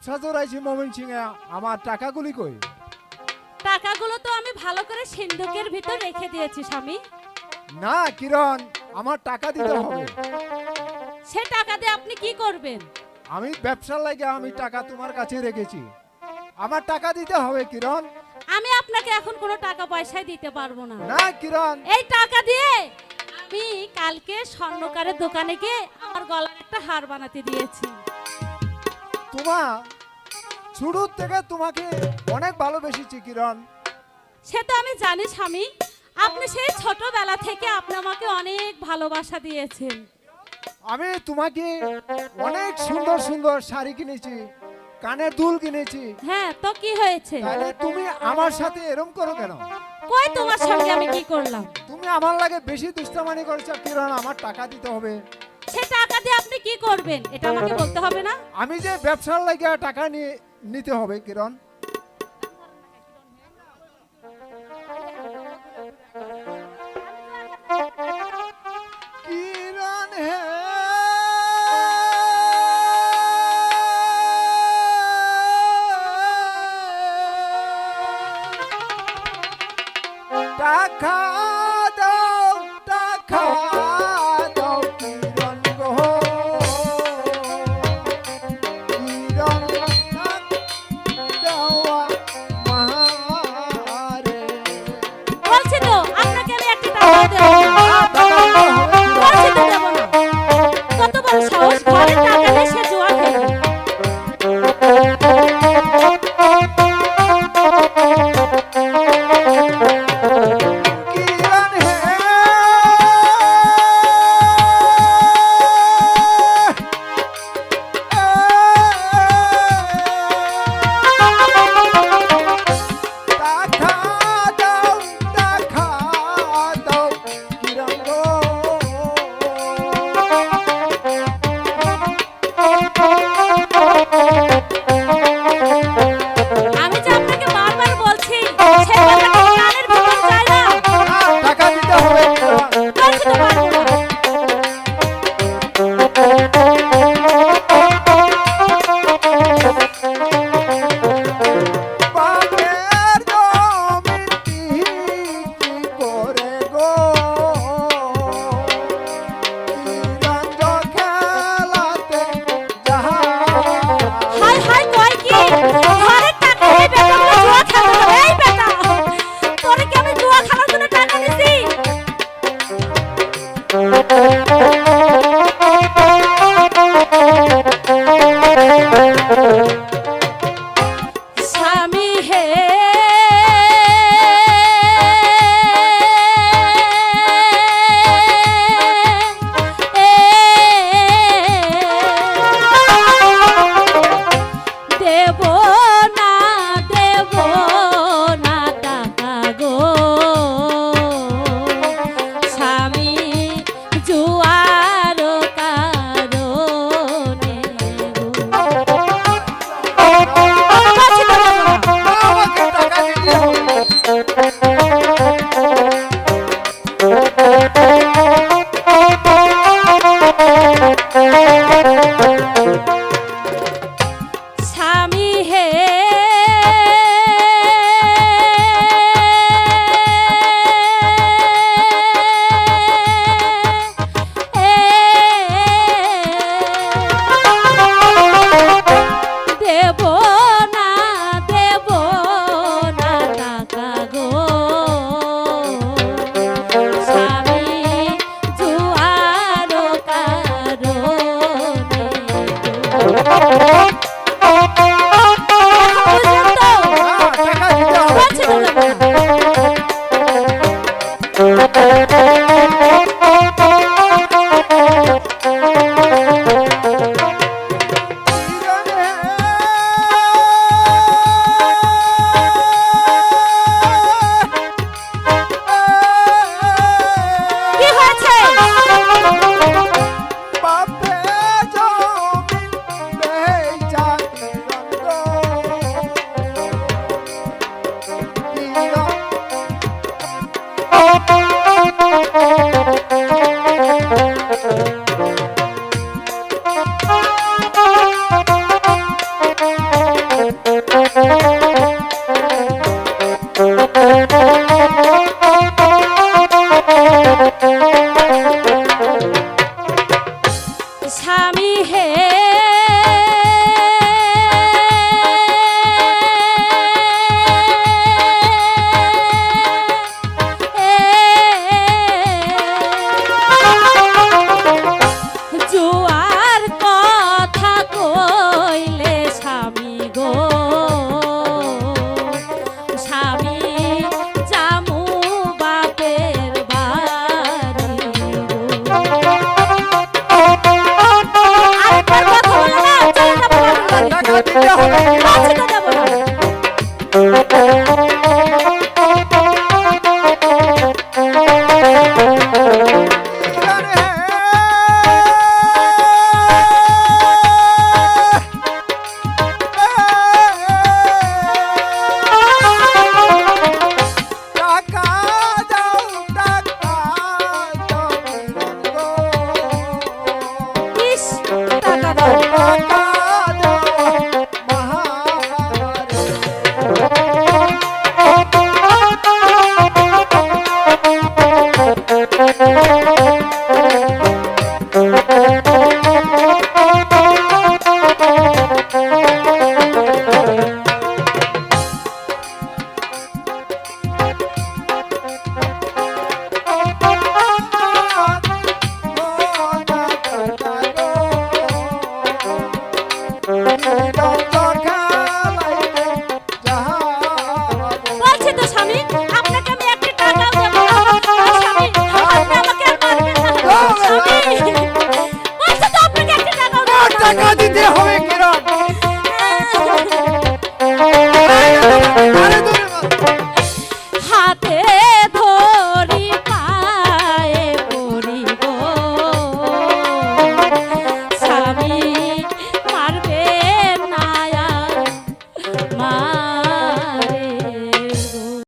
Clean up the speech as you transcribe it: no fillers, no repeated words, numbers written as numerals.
ব্যবসা জড়াইছি ময়মনসিংহে, আমার টাকাগুলি কই? টাকাগুলো তো আমি ভালো করে সিন্ধুকের ভিতর রেখে দিয়েছি স্বামী। না কিরণ, আমার টাকা দিতে হবে। সে টাকা দিয়ে আপনি কি করবেন? আমি ব্যবসার লাগে আমি টাকা তোমার কাছে রেখেছি, আমার টাকা দিতে হবে কিরণ। আমি আপনাকে এখন কোনো টাকা পয়সাই দিতে পারবো না। না কিরণ, এই টাকা দিয়ে আমি কালকে স্বর্ণকারের দোকানে গিয়ে আমার গলার একটা হার বানাতে দিয়েছি। তোমার শুরু থেকে তোমাকে অনেক ভালোবেসেছি কিরণ। সে তো আমি জানি স্বামী, আপনি সেই ছোটবেলা থেকে আপনি আমাকে অনেক ভালোবাসা দিয়েছেন। আমি তোমাকে অনেক সুন্দর সুন্দর শাড়ি কিনেছি, কানের দুল কিনেছি, হ্যাঁ তো কি হয়েছে? তাহলে তুমি আমার সাথে এরম করো কেন? কই তোমার সঙ্গে আমি কি করলাম? তুমি আমার লাগে বেশি দুষ্টামানি করেছো কিরণ, আমার টাকা দিতে হবে। সে টাকা দিয়ে আপনি কি করবেন এটা আমাকে বলতে হবে না? আমি যে ব্যবসার লাগে টাকা নিয়ে নিতে হবে কিরণ। কিরণ হে টাকা দাও, টাকা দাও কিরণ গো, কিরণ দাও হবে কিরম? বলছি তো দেবো না। টাকা দাও, টাকা দাও, ইস, টাকা দাও। টাকা দাও, মহারাজ। বলছি তো স্বামী, আপনাকে আমি একটা টাকাও দেবো না। স্বামী, আপনি আমাকে আর মারবেন না। স্বামী, বলছি তো আপনাকে একটা টাকাও দেবো না। টাকা দিতে হবে কিরম? আরে দূরে বল। হাতে